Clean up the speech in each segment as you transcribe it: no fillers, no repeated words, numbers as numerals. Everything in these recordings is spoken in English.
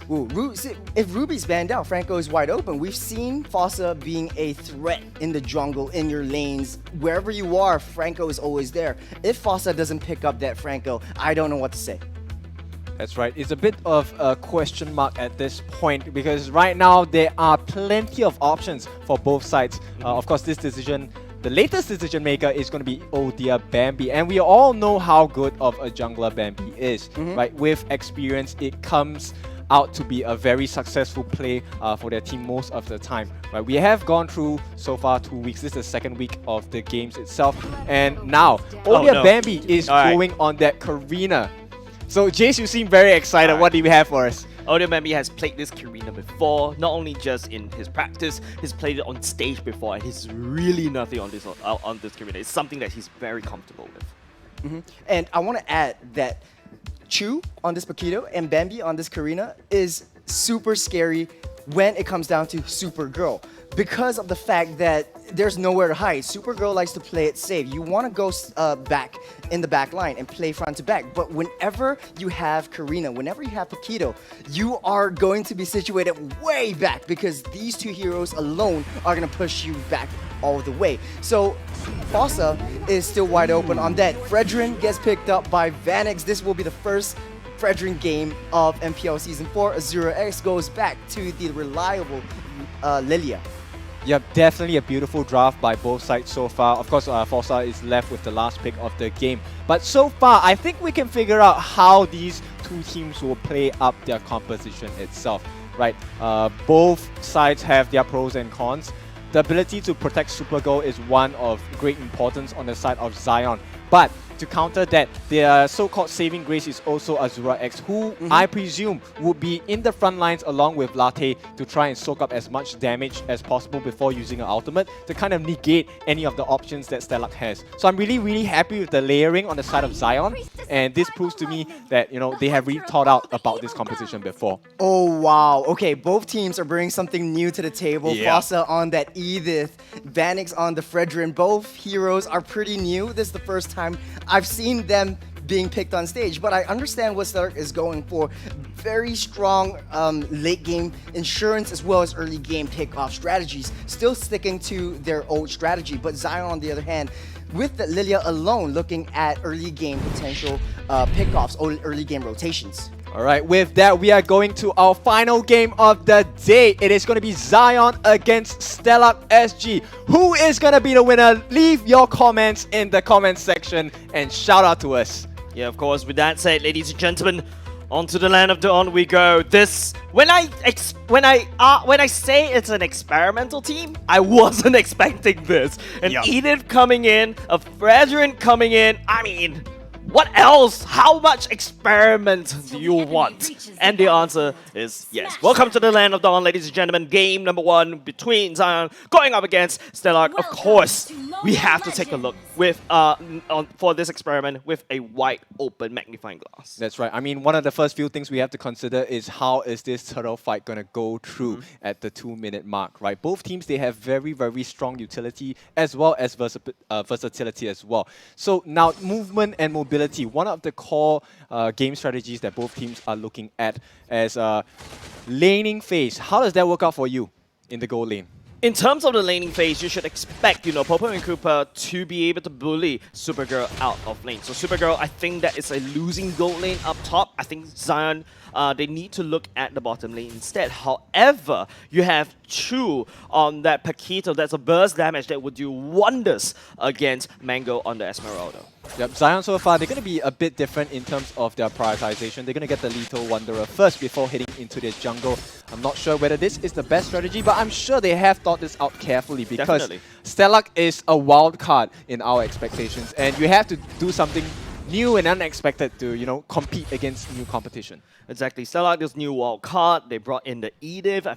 If Ruby's banned out, Franco is wide open. We've seen Fossa being a threat in the jungle, in your lanes. Wherever you are, Franco is always there. If Fossa doesn't pick up that Franco, I don't know what to say. That's right. It's a bit of a question mark at this point because right now there are plenty of options for both sides. Of course, this decision, the latest decision maker is going to be OhDeerBambi, and we all know how good of a jungler Bambi is. Right? With experience, it comes out to be a very successful play for their team most of the time. Right? We have gone through so far 2 weeks. This is the second week of the games itself, and now OhDeerBambi is going on that Karina. So JAYZ, you seem very excited. What do you have for us? OhDeerBambi has played this Karina before, not only just in his practice, he's played it on stage before, and he's really nothing on this Karina. It's something that he's very comfortable with. And I want to add that Chu on this Paquito and Bambi on this Karina is super scary when it comes down to SUPERGIRL, because of the fact that there's nowhere to hide. SUPERGIRL likes to play it safe. You want to go back in the back line and play front to back. But whenever you have Karina, whenever you have Paquito, you are going to be situated way back because these two heroes alone are going to push you back all the way. So Fossa is still wide open on that. Fredrin gets picked up by Vanix. This will be the first Fredrin game of MPL Season 4. Azura X goes back to the reliable Lilia. Yep, definitely a beautiful draft by both sides so far. Of course, Fossa is left with the last pick of the game. But so far, I think we can figure out how these two teams will play up their composition itself. Right? Both sides have their pros and cons. The ability to protect SUPERGIRL is one of great importance on the side of Zion. But to counter that, their so-called saving grace is also Azura X, who I presume would be in the front lines along with Latte to try and soak up as much damage as possible before using an ultimate to kind of negate any of the options that Stellark has. So I'm really happy with the layering on the side of Zion, and this proves to me that, you know, they have really thought out about this composition before. Oh wow, okay, both teams are bringing something new to the table. Fossa on that Edith, Vanix on the Fredrin. Both heroes are pretty new. This is the first time I've seen them being picked on stage, but I understand what Stellark is going for. Very strong late game insurance as well as early game pickoff strategies. Still sticking to their old strategy, but Zion on the other hand, with the Lilia alone, looking at early game potential pickoffs or early game rotations. Alright, with that, we are going to our final game of the day. It is going to be Zion against Stellark SG. Who is going to be the winner? Leave your comments in the comments section and shout out to us. Yeah, of course. With that said, ladies and gentlemen, onto the land of Dawn we go. This, when I say it's an experimental team, I wasn't expecting this. An Edith coming in, a Fredrin coming in. I mean, what else? How much experiment do you want? And the answer is yes. Welcome to the land of Dawn, ladies and gentlemen. Game number 1 between Zion going up against Stellark. Of course, we have to take a look with for this experiment with a wide open magnifying glass. That's right. I mean, one of the first few things we have to consider is how is this turtle fight going to go through at the 2-minute mark, right? Both teams, they have very strong utility as well as versatility as well. So now movement and mobility, one of the core game strategies that both teams are looking at as laning phase. How does that work out for you in the goal lane? In terms of the laning phase, you should expect, you know, Popo and Cooper to be able to bully SUPERGIRL out of lane. So SUPERGIRL, I think that is a losing gold lane up top. I think Zion, they need to look at the bottom lane instead. However, you have Chu on that Paquito. That's a burst damage that would do wonders against Mango on the Esmeralda. Yep, Zion so far, they're going to be a bit different in terms of their prioritization. They're going to get the Lethal Wanderer first before heading into their jungle. I'm not sure whether this is the best strategy, but I'm sure they have thought this out carefully because Stellark is a wild card in our expectations, and you have to do something new and unexpected to, you know, compete against new competition. Exactly. Stellark, this new wild card, they brought in the Edith. I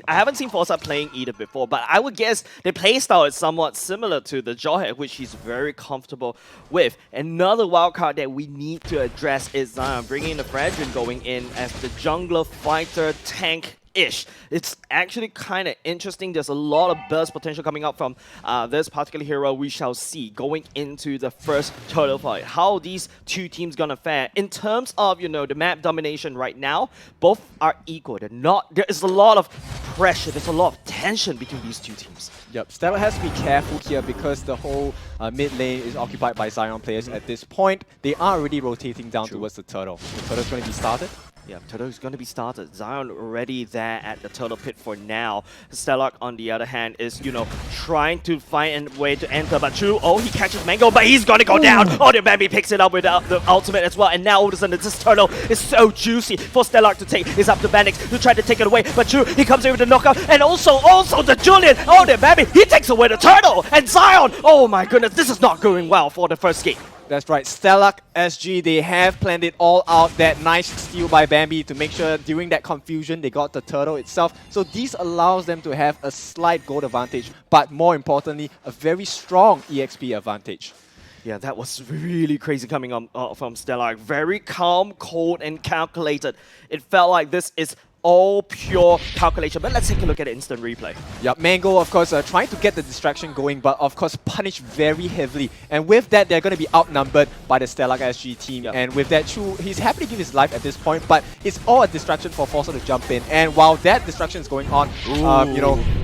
haven't seen Fossa playing Edith before, but I would guess their playstyle is somewhat similar to the Jawhead, which he's very comfortable with. Another wild card that we need to address is Zion, bringing the Fredrin going in as the jungler, fighter, tank, ish. It's actually kind of interesting. There's a lot of burst potential coming up from this particular hero. We shall see going into the first turtle fight how these two teams gonna fare in terms of the map domination. Right now, both are equal. There is a lot of pressure. There's a lot of tension between these two teams. Yep, Stellark has to be careful here because the whole mid lane is occupied by Zion players at this point. They are already rotating down towards the turtle. The turtle's going to be started. Yeah, Turtle is going to be started. Zion already there at the Turtle Pit for now. Stellark, on the other hand, is, trying to find a way to enter. But Chu, he catches Mango, but he's going to go down. OhDeerBambi picks it up with the ultimate as well. And now all of a sudden, this Turtle is so juicy for Stellark to take. It's up to Vanix to try to take it away. But Chu, he comes in with the knockout. And also the Julian. OhDeerBambi, he takes away the Turtle. And Zion, oh my goodness, this is not going well for the first game. That's right, Stellark SG, they have planned it all out. That nice steal by Bambi to make sure during that confusion they got the turtle itself. So this allows them to have a slight gold advantage, but more importantly, a very strong EXP advantage. Yeah, that was really crazy coming on from Stellark. Very calm, cold, and calculated. It felt like this is all pure calculation. But let's take a look at the instant replay. Yep, Mango, of course, trying to get the distraction going, but of course punished very heavily. And with that, they're going to be outnumbered by the Stellark SG team. Yep. And with that, Chu, he's happy to give his life at this point, but it's all a distraction for Fossa to jump in. And while that distraction is going on,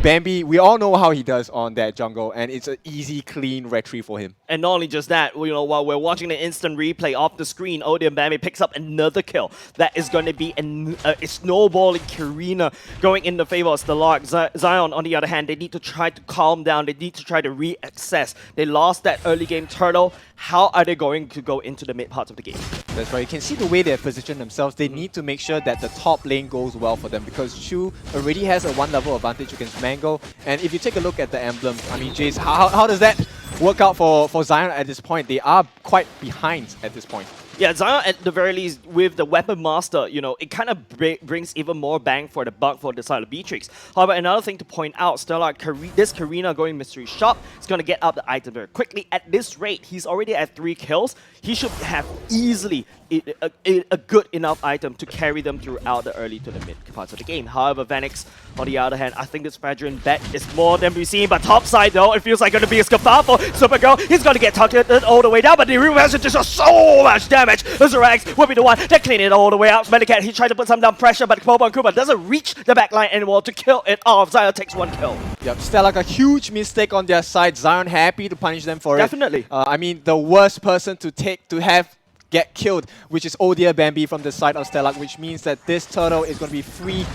Bambi, we all know how he does on that jungle, and it's an easy, clean retrieve for him. And not only just that, while we're watching the instant replay off the screen, OhDeerBambi picks up another kill. That is going to be a snowballing Karina going in the favor of Stellark. Zion, on the other hand, they need to try to calm down. They need to try to re-access. They lost that early game turtle. How are they going to go into the mid parts of the game? That's right. You can see the way they have positioned themselves. They need to make sure that the top lane goes well for them because Chu already has a 1 level advantage against Mango. And if you take a look at the emblems, I mean, JAYZ, how does that work out for Zion at this point? They are quite behind at this point. Yeah, Zion at the very least with the Weapon Master, it kind of brings even more bang for the buck for the side of Beatrix. However, another thing to point out, Stellark, this Karina going mystery shop is going to get out the item very quickly. At this rate, he's already at 3 kills. He should have easily a good enough item to carry them throughout the early to the mid parts of the game. However, Vanix, on the other hand, I think this Fedrin bet is more than we've seen. But top side, though, it feels like going to be a scaffard for SUPERGIRL. He's going to get targeted all the way down, but the reverse just does so much damage. Azura X will be the one that clean it all the way out. SmellyCat, he tried to put some down pressure, but Kobo and Kuma doesn't reach the backline anymore to kill it off. Zion takes 1 kill. Yep, Stellark, a huge mistake on their side. Zion happy to punish them for it. Definitely. I mean, the worst person to get killed, which is OhDeerBambi from the side of Stellark, which means that this turtle is going to be free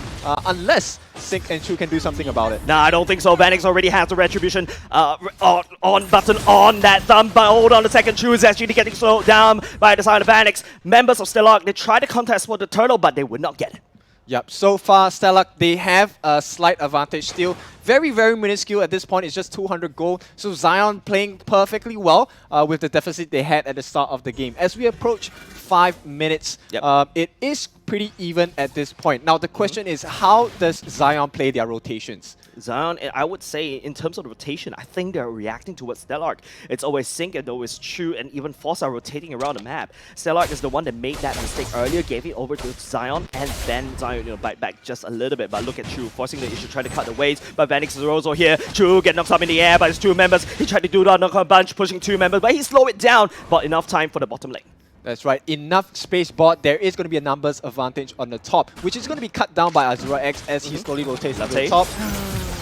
unless Sync and Chu can do something about it. Nah, I don't think so. Vanix already has the retribution on button on that thumb, but hold on a second. Chu is actually getting slowed down by the side of Vanix. Members of Stellark, they try to contest for the turtle, but they would not get it. Yep, so far Stellark, they have a slight advantage still. Very, very minuscule at this point. It's just 200 gold. So Zion playing perfectly well with the deficit they had at the start of the game. As we approach 5 minutes, it is pretty even at this point. Now the question is, how does Zion play their rotations? Zion, I would say, in terms of the rotation, I think they're reacting towards Stellark. It's always Sync and always Chu and even Fossa rotating around the map. Stellark is the one that made that mistake earlier, gave it over to Zion, and then Zion, bite back just a little bit. But look at Chu, forcing the issue, trying to cut the waves. But Vanix is also here. Chu get knocked up in the air by his 2 members. He tried to do that knock-on bunch, pushing 2 members, but he slowed it down. But enough time for the bottom lane. That's right, enough space bot. There is going to be a numbers advantage on the top, which is going to be cut down by Azura X as he slowly rotates to the top.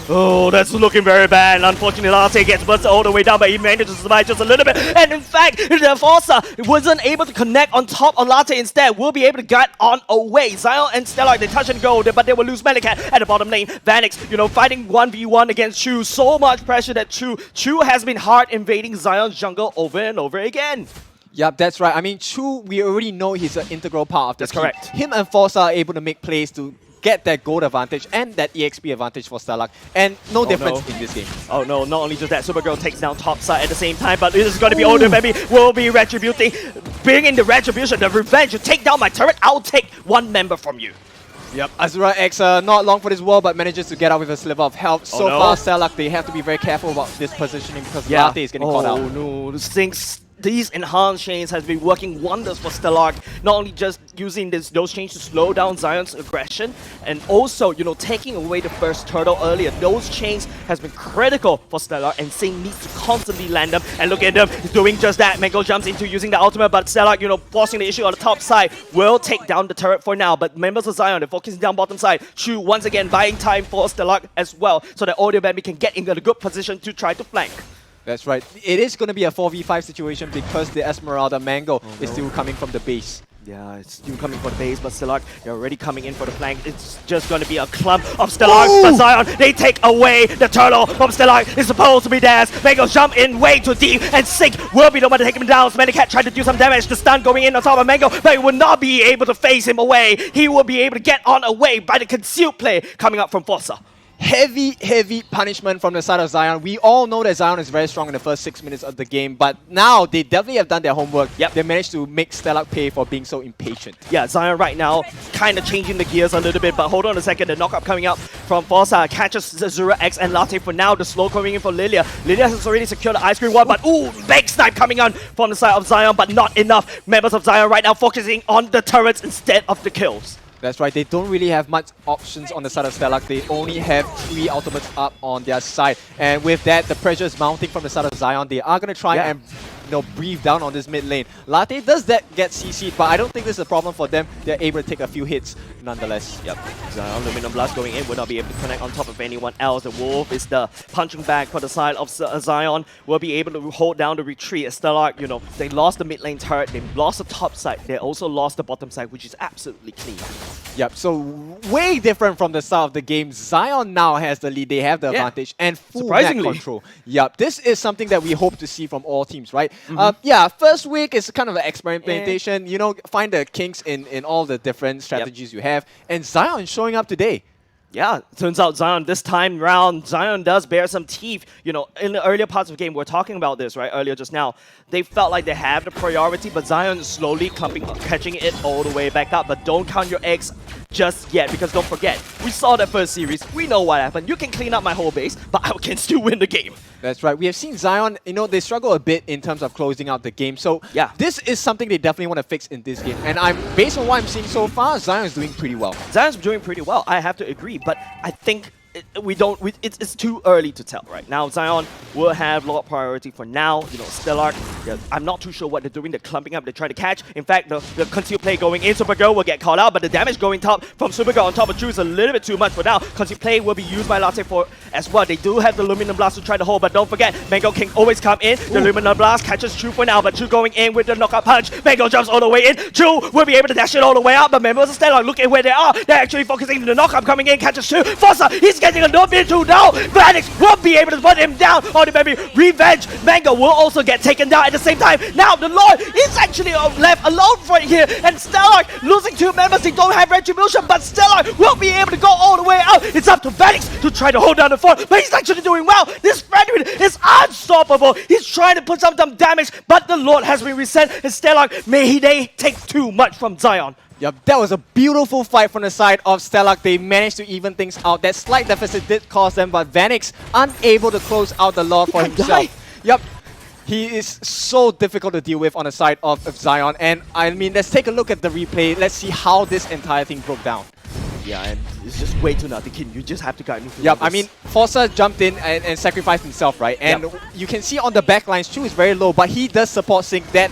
Oh, that's looking very bad. Unfortunately, Latte gets bursted all the way down, but he managed to survive just a little bit. And in fact, the Fossa wasn't able to connect on top of Latte. Instead, will be able to get on away. Zion and Stellark, they touch and go, but they will lose SmellyCat at the bottom lane. Vanix, fighting 1v1 against Chu. So much pressure that Chu has been hard invading Zion's jungle over and over again. Yep, that's right. I mean, Chu, we already know he's an integral part of the team. That's correct. Him and Fossa are able to make plays to get that gold advantage and that EXP advantage for Stellark. And no difference in this game. Oh no, not only just that, SUPERGIRL takes down top side at the same time, but this is going to be OhDeerBambi will be retributing, bringing the retribution, the revenge. You take down my turret, I'll take 1 member from you. Yep, Azura X not long for this wall, but manages to get out with a sliver of health. Far, Stellark, they have to be very careful about this positioning because Latte is getting caught out. Oh no, Sync's these enhanced chains has been working wonders for Stellark. Not only just using those chains to slow down Zion's aggression, and also, you know, taking away the first turtle earlier. Those chains has been critical for Stellark, and Sing needs to constantly land them. And look at them, he's doing just that. Mango jumps into using the ultimate, but Stellark, you know, forcing the issue on the top side, will take down the turret for now. But members of Zion, they're focusing down bottom side. Chu once again buying time for Stellark as well, so that OhDeerBambi can get in a good position to try to flank. That's right. It is going to be a 4v5 situation because the Esmeralda Mango is still coming from the base. Yeah, it's still coming for the base, but Stellark, they're already coming in for the flank. It's just going to be a clump of Stellark. But Zion, they take away the turtle from Stellark. It's supposed to be theirs. Mango jump in way too deep, and Sink will be the one to take him down. SmellyCat tried to do some damage. The stun going in on top of Mango, but he will not be able to phase him away. He will be able to get on away by the concealed play coming up from Fossa. Heavy punishment from the side of Zion. We all know that Zion is very strong in the first 6 minutes of the game, but now they definitely have done their homework. Yep. They managed to make Stellark pay for being so impatient. Yeah, Zion right now kind of changing the gears a little bit, but hold on a second. The knockup coming up from Fossa catches Azura X and Latte for now. The slow coming in for Lilia. Lilia has already secured the ice cream one, but ooh, big snipe coming on from the side of Zion, but not enough. Members of Zion right now focusing on the turrets instead of the kills. That's right, they don't really have much options on the side of Stellark. They only have 3 ultimates up on their side. And with that, the pressure is mounting from the side of Zion. They are going to try and breathe down on this mid lane. Latte does that get CC'd, but I don't think this is a problem for them. They're able to take a few hits nonetheless. Yep, Zion, Luminum Blast going in, will not be able to connect on top of anyone else. The Wolf is the punching bag for the side of Zion, will be able to hold down the retreat. Stellark, you know, they lost the mid lane turret, they lost the top side, they also lost the bottom side, which is absolutely clean. Yep, so way different from the start of the game. Zion now has the lead, they have the advantage, and full map control. Yep, this is something that we hope to see from all teams, right? Yeah, first week is kind of an experimentation, you know, find the kinks in all the different strategies you have, and Zion showing up today. Yeah, turns out Zion this time round, Zion does bear some teeth. You know, in the earlier parts of the game, we're talking about this, right, earlier just now. They felt like they have the priority, but Zion is slowly catching it all the way back up. But don't count your eggs just yet, because don't forget, we saw that first series, we know what happened. You can clean up my whole base, but I can still win the game. That's right. We have seen Zion, you know, they struggle a bit in terms of closing out the game. So yeah, this is something they definitely want to fix in this game. And based on what I'm seeing so far, Zion is doing pretty well. Zion's doing pretty well, I have to agree, but I think it's too early to tell right now. Zion will have Lord priority for now. You know, Stellark, I'm not too sure what they're doing. They're clumping up, they're trying to catch. In fact, the concealed play going in, SUPERGIRL will get caught out, but the damage going top from SUPERGIRL on top of Chu is a little bit too much for now. Concealed play will be used by Latte for as well. They do have the Luminum Blast to try to hold, but don't forget, Mango can always come in. The Luminum Blast catches Chu for now, but Chu going in with the knockout punch. Mango jumps all the way in. Chu will be able to dash it all the way out, but members of Stellark, look at where they are. They're actually focusing on the knockup coming in, catches Chu. Fossa, he's getting a little bit too down. Vanix will be able to put him down. OhDeerBambi, revenge. Mango will also get taken down at the same time. Now the Lord is actually left alone right here, and Stellark losing 2 members. They don't have retribution, but Stellark will be able to go all the way out. It's up to Vanix to try to hold down the fort, but he's actually doing well. This Frederick is unstoppable. He's trying to put some damage, but the Lord has been reset, and Stellark, may they take too much from Zion. Yep, that was a beautiful fight from the side of Stellark. They managed to even things out. That slight deficit did cost them, but Vanix unable to close out the Lord for himself. Yep, he is so difficult to deal with on the side of Zion. And I mean, let's take a look at the replay. Let's see how this entire thing broke down. Yeah, and it's just way too nothing. You just have to guide me through. Yep, I mean, Fossa jumped in and sacrificed himself, right? And you can see on the back lines, Chu is very low, but he does support Sync. That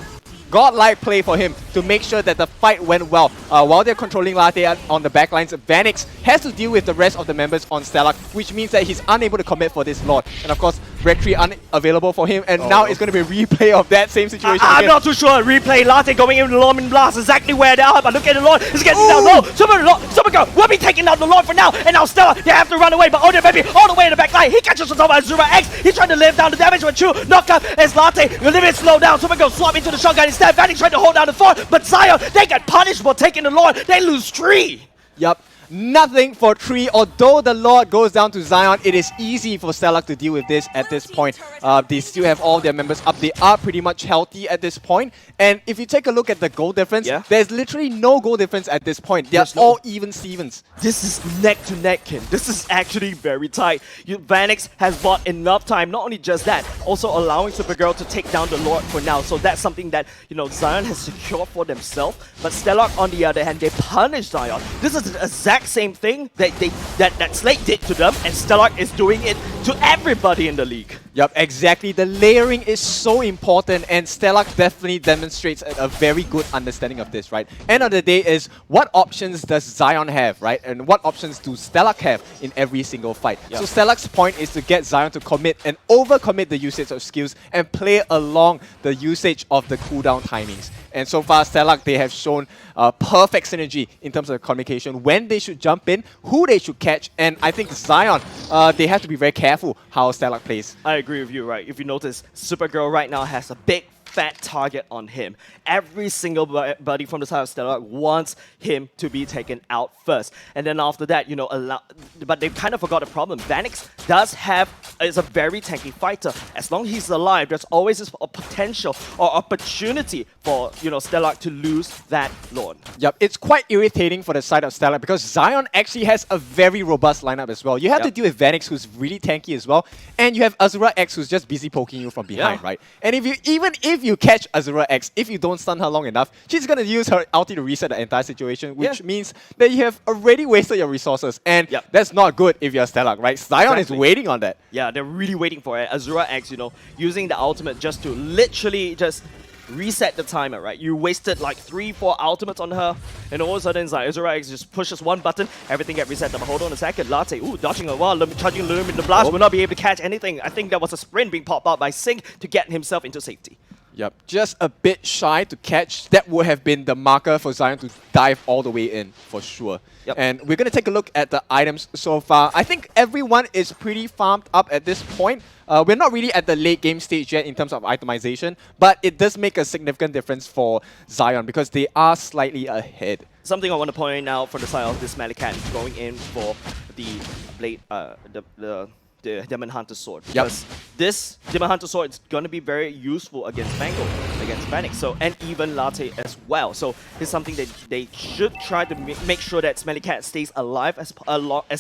godlike play for him to make sure that the fight went well. While they're controlling Latte on the backlines, Vanix has to deal with the rest of the members on Stellark, which means that he's unable to commit for this Lord. And of course, Retry unavailable for him, and now it's going to be a replay of that same situation. I'm not too sure. Replay, Latte going in with the Luminum Blast, exactly where they are, but look at the Lord, he's getting down low. SUPERGIRL will be taking down the Lord for now, and now Stellark, they have to run away, but OhDeerBambi all the way in the back line. He catches on top of Azura X. He's trying to live down the damage with Chu. Knockup as Latte a little bit slow down. SUPERGIRL swap into the shotgun instead. Vanix trying to hold down the fort, but Zion, they get punished for taking the Lord. They lose 3. Yep. nothing for 3. Although the Lord goes down to Zion, it is easy for Stellark to deal with this at this point. They still have all their members up. They are pretty much healthy at this point. And if you take a look at the goal difference, there's literally no goal difference at this point. They're all even Stevens. This is neck to neck, Kin. This is actually very tight. Vanix has bought enough time. Not only just that, also allowing SUPERGIRL to take down the Lord for now. So that's something that, you know, Zion has secured for themselves. But Stellark, on the other hand, they punish Zion. This is the exact same thing that Slate did to them, and Stellark is doing it to everybody in the league. Yep, exactly. The layering is so important, and Stellark definitely demonstrates a very good understanding of this, right? End of the day is, what options does Zion have, right? And what options do Stellark have in every single fight? So Stellark's point is to get Zion to commit and overcommit the usage of skills and play along the usage of the cooldown timings. And so far, Stellark, they have shown perfect synergy in terms of communication, when they should jump in, who they should catch, and I think Zion, they have to be very careful how Stellark plays. I agree with you, right? If you notice, SUPERGIRL right now has a big fat target on him. Every single buddy from the side of Stellark wants him to be taken out first. And then after that, you know, but they kind of forgot the problem. Vanix is a very tanky fighter. As long as he's alive, there's always a potential or opportunity for, you know, Stellark to lose that Lord. Yep, it's quite irritating for the side of Stellark because Zion actually has a very robust lineup as well. You have to deal with Vanix, who's really tanky as well, and you have Azura X, who's just busy poking you from behind, right? And if you catch Azura X, if you don't stun her long enough, she's going to use her ulti to reset the entire situation, which means that you have already wasted your resources. And that's not good if you're Stellark, right? Zion is waiting on that. Yeah, they're really waiting for it. Azura X, you know, using the ultimate just to literally just reset the timer, right? You wasted like 3-4 ultimates on her, and all of a sudden it's like Azura X just pushes one button, everything get reset. But hold on a second, Latte, dodging a while, charging Lumen, the blast will not be able to catch anything. I think that was a sprint being popped out by Sing to get himself into safety. Yep, just a bit shy to catch. That would have been the marker for Zion to dive all the way in, for sure. And we're going to take a look at the items so far. I think everyone is pretty farmed up at this point. We're not really at the late game stage yet in terms of itemization, but it does make a significant difference for Zion because they are slightly ahead. Something I want to point out from the side of this SmellyCat going in for the blade, the Demon Hunter Sword. Because this Demon Hunter Sword is going to be very useful against Mango, against Vanix, so, and even Latte as well. So it's something that they should try to make sure that SmellyCat stays alive as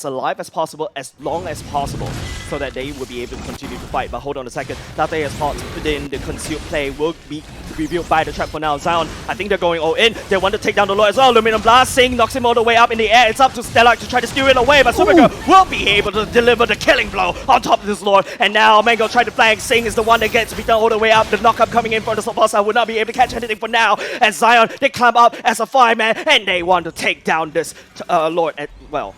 alive as possible, as long as possible, so that they will be able to continue to fight. But hold on a second, Latte has fought, then the concealed play will be revealed by the trap for now. Zion, I think they're going all in. They want to take down the Lord as well. Luminum Blast, Sing knocks him all the way up in the air. It's up to Stellark to try to steer it away, but SUPERGIRL will be able to deliver the killing blow on top of this Lord. And now Mango trying to flank. Sing is the one that gets beaten all the way up. The knockup coming in for the Fossa will not be able to catch anything for now. And Zion, they climb up as a fireman, and they want to take down this Lord at, well.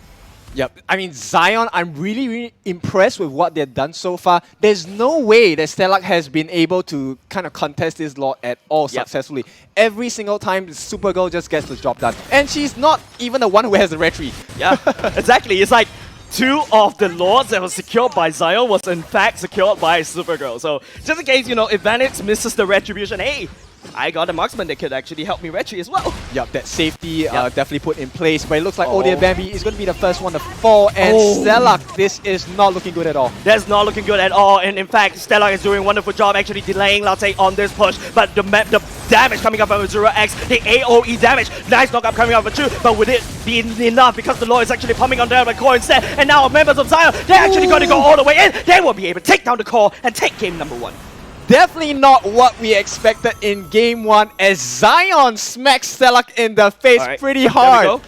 Yep, I mean, Zion, I'm really impressed with what they've done so far. There's no way that Stellark has been able to kind of contest this Lord at all successfully. Every single time, SUPERGIRL just gets the job done. And she's not even the one who has the retreat. Yeah, exactly. It's like 2 of the Lords that was secured by Zion was in fact secured by SUPERGIRL. So just in case, you know, if Vanix misses the retribution, hey, I got a marksman that could actually help me retry as well. Yep, that safety definitely put in place. But it looks like OhDeerBambi is going to be the first one to fall. And Stellark, this is not looking good at all. That's not looking good at all. And in fact, Stellark is doing a wonderful job actually delaying Latte on this push. But the damage coming up from Azura X, the AoE damage, nice knockup coming up for Chu. But would it be enough? Because the Lord is actually pumping on down the core instead. And now members of Zion, they're actually going to go all the way in. They will be able to take down the core and take game number 1. Definitely not what we expected in Game 1 as Zion smacks Stellark in the face pretty hard.